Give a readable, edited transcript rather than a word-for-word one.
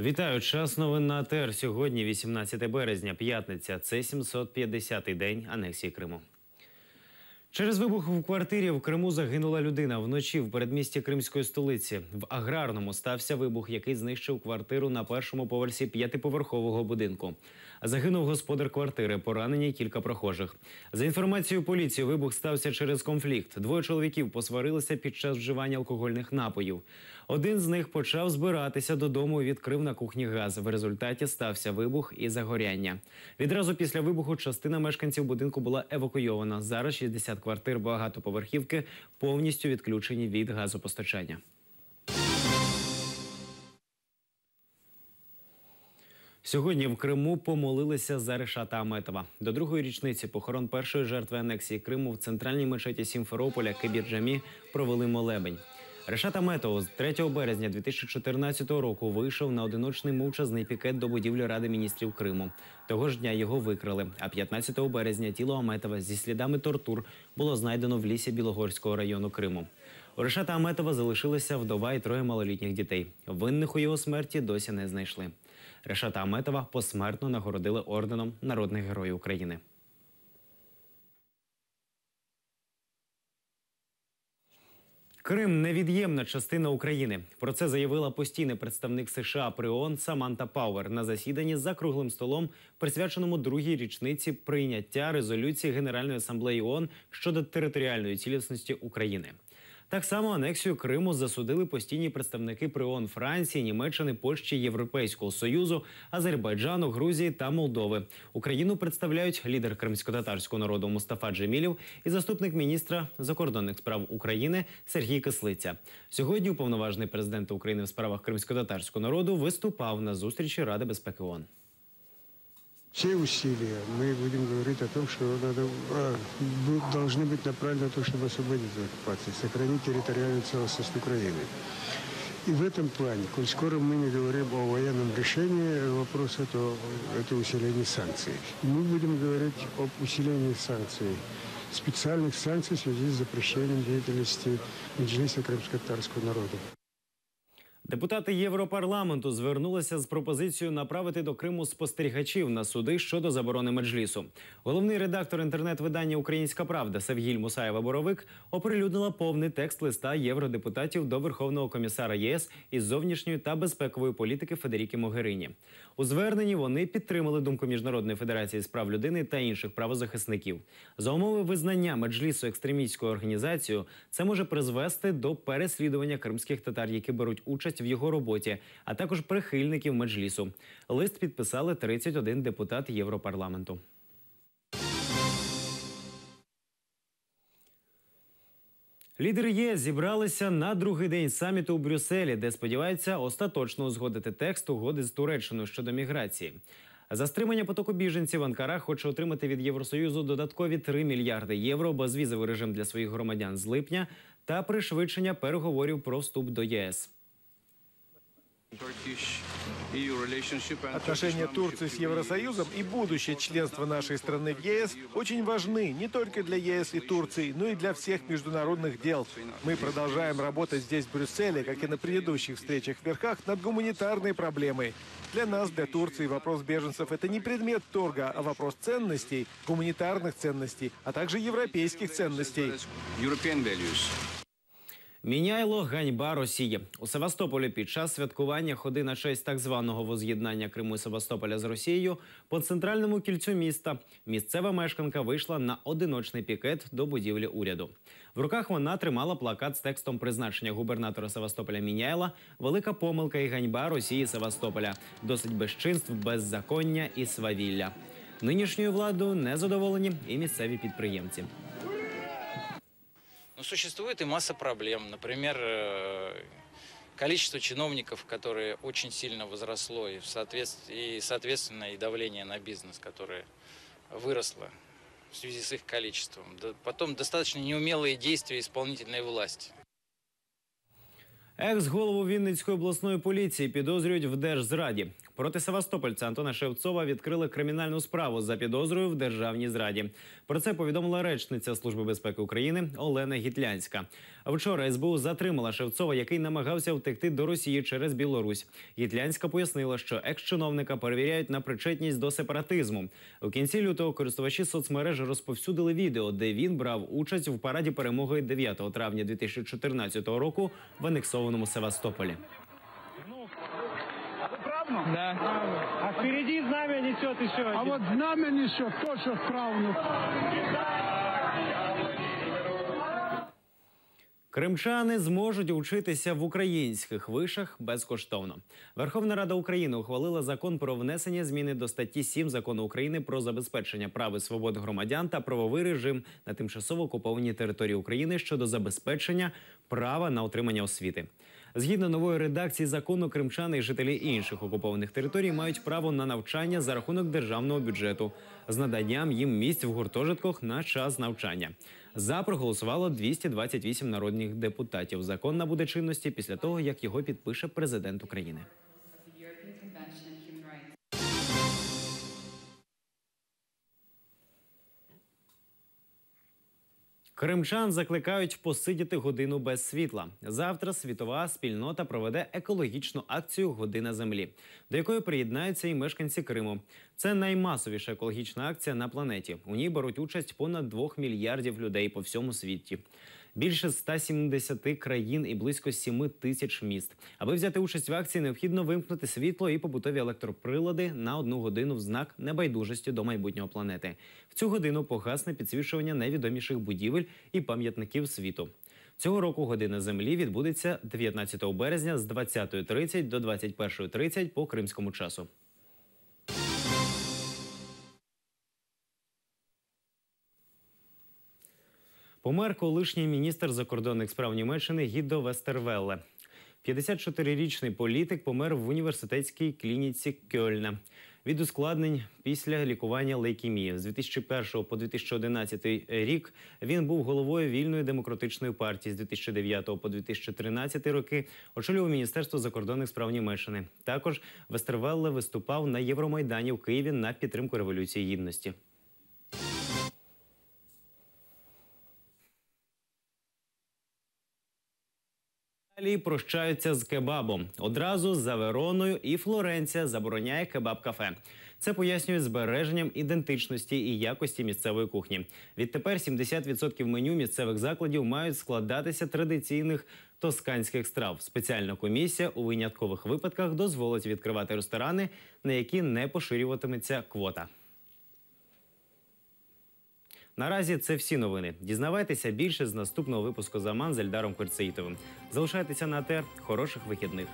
Вітаю, час новин на АТР. Сьогодні 18 березня, п'ятниця. Це 750-й день анексії Криму. Через вибух в квартирі в Криму загинула людина. Вночі в передмісті кримської столиці. В Аграрному стався вибух, який знищив квартиру на першому поверсі п'ятиповерхового будинку. Загинув господар квартири, поранені кілька прохожих. За інформацією поліції, вибух стався через конфлікт. Двоє чоловіків посварилися під час вживання алкогольних напоїв. Один з них почав збиратися додому і відкрив на кухні газ. В результаті стався вибух і загоряння. Відразу після вибуху частина мешканців будинку була евакуйована. Зараз 60 квартир багатоповерхівки повністю відключені від газопостачання. Сьогодні в Криму помолилися за Решата Аметова. До другої річниці похорон першої жертви анексії Криму в центральній мечеті Сімферополя Кебір-Джамі провели молебень. Решат Аметов з 3 березня 2014 року вийшов на одиночний мовчазний пікет до будівлі Ради міністрів Криму. Того ж дня його викрали, а 15 березня тіло Аметова зі слідами тортур було знайдено в лісі Білогорського району Криму. У Решата Аметова залишилися вдова і 3 малолітніх дітей. Винних у його смерті досі не знайшли. Решата Аметова посмертно нагородили орденом Народних героїв України. Крим – невід'ємна частина України. Про це заявила постійний представник США при ООН Саманта Пауер на засіданні за круглим столом, присвяченому другій річниці прийняття резолюції Генеральної асамблеї ООН щодо територіальної цілісності України. Так само анексію Криму засудили постійні представники при ООН Франції, Німеччини, Польщі, Європейського Союзу, Азербайджану, Грузії та Молдови. Україну представляють лідер кримськотатарського народу Мустафа Джемілєв і заступник міністра закордонних справ України Сергій Кислиця. Сьогодні уповноважений президента України в справах кримськотатарського народу виступав на зустрічі Ради безпеки ООН. Все усилия мы будем говорить о том, что должны быть направлены на то, чтобы освободить оккупацию, сохранить территориальную целостность Украины. И в этом плане, коль скоро мы не говорим о военном решении вопроса, то это усиление санкций. И мы будем говорить об усилении санкций, специальных санкций в связи с запрещением деятельности Меджлиса крымско-татарского народа. Депутати Європарламенту звернулися з пропозицією направити до Криму спостерігачів на суди щодо заборони Меджлісу. Головний редактор інтернет-видання «Українська правда» Севгіль Мусаєва-Боровик оприлюднила повний текст листа євродепутатів до Верховного комісара ЄС із зовнішньої та безпекової політики Федеріки Могеріні. У зверненні вони підтримали думку Міжнародної федерації з прав людини та інших правозахисників. За умови визнання Меджлісу екстремістською організацією, це може призвести до переслідування кримських татар, які беруть участь в його роботі, а також прихильників Меджлісу. Лист підписали 31 депутат Європарламенту. Лідери ЄС зібралися на другий день саміту у Брюсселі, де сподіваються остаточно узгодити текст угоди з Туреччиною щодо міграції. За стримання потоку біженців Анкара хоче отримати від Євросоюзу додаткові 3 мільярди євро, безвізовий режим для своїх громадян з липня та пришвидшення переговорів про вступ до ЄС. Отношения Турции с Евросоюзом и будущее членства нашей страны в ЕС очень важны не только для ЕС и Турции, но и для всех международных дел. Мы продолжаем работать здесь, в Брюсселе, как и на предыдущих встречах в верхах, над гуманитарной проблемой. Для нас, для Турции, вопрос беженцев – это не предмет торга, а вопрос ценностей, гуманитарных ценностей, а также европейских ценностей. Міняйло – ганьба Росії. У Севастополі під час святкування ходи на честь так званого воз'єднання Криму і Севастополя з Росією по центральному кільцю міста місцева мешканка вийшла на одиночний пікет до будівлі уряду. В руках вона тримала плакат з текстом призначення губернатора Севастополя Міняйла «Велика помилка і ганьба Росії Севастополя. Досить безчинств, беззаконня і свавілля». Нинішньою владою незадоволені і місцеві підприємці. Но существует и масса проблем. Например, количество чиновников, которые очень сильно возросло, и, соответственно, и давление на бизнес, которое выросло в связи с их количеством. Потом достаточно неумелые действия исполнительной власти. Екс-голову Вінницької обласної поліції підозрюють в держзраді. Проти севастопольця Антона Шевцова відкрили кримінальну справу за підозрою в державній зраді. Про це повідомила речниця Служби безпеки України Олена Гітлянська. Вчора СБУ затримала Шевцова, який намагався втекти до Росії через Білорусь. Гітлянська пояснила, що екс-чиновника перевіряють на причетність до сепаратизму. У кінці лютого користувачі соцмереж розповсюдили відео, де він брав участь в параді перемоги 9 травня 2014 року в анексованому Севастополі. Да. А впереди знамя несет еще один. А вот знамя несет тоже правнук. Кримчани зможуть учитися в українських вишах безкоштовно. Верховна Рада України ухвалила закон про внесення зміни до статті 7 Закону України про забезпечення прав і свобод громадян та правовий режим на тимчасово окупованій території України щодо забезпечення права на отримання освіти. Згідно нової редакції закону, кримчани і жителі інших окупованих територій мають право на навчання за рахунок державного бюджету з наданням їм місць в гуртожитках на час навчання. За проголосувало 228 народних депутатів. Закон набуде чинності після того, як його підпише президент України. Кримчан закликають посидіти годину без світла. Завтра світова спільнота проведе екологічну акцію «Година землі», до якої приєднаються і мешканці Криму. Це наймасовіша екологічна акція на планеті. У ній беруть участь понад 2 мільярдів людей по всьому світі. Більше 170 країн і близько 7 тисяч міст. Аби взяти участь в акції, необхідно вимкнути світло і побутові електроприлади на 1 годину в знак небайдужості до майбутнього планети. В цю годину погасне підсвічування найвідоміших будівель і пам'ятників світу. Цього року «Година землі» відбудеться 19 березня з 20:30 до 21:30 по кримському часу. Помер колишній міністр закордонних справ Німеччини Гідо Вестервелле. 54-річний політик помер в університетській клініці Кьольна від ускладнень після лікування лейкемії. З 2001 по 2011 рік він був головою Вільної демократичної партії. З 2009 по 2013 роки очолював Міністерство закордонних справ Німеччини. Також Вестервелле виступав на Євромайдані в Києві на підтримку Революції Гідності. Італії прощаються з кебабом. Одразу за Вероною і Флоренція забороняє кебаб-кафе. Це пояснюють збереженням ідентичності і якості місцевої кухні. Відтепер 70% меню місцевих закладів мають складатися традиційних тосканських страв. Спеціальна комісія у виняткових випадках дозволить відкривати ресторани, на які не поширюватиметься квота. Наразі це всі новини. Дізнавайтеся більше з наступного випуску «Заман» з Ельдаром Курцеїтовим. Залишайтеся на АТР. Хороших вихідних!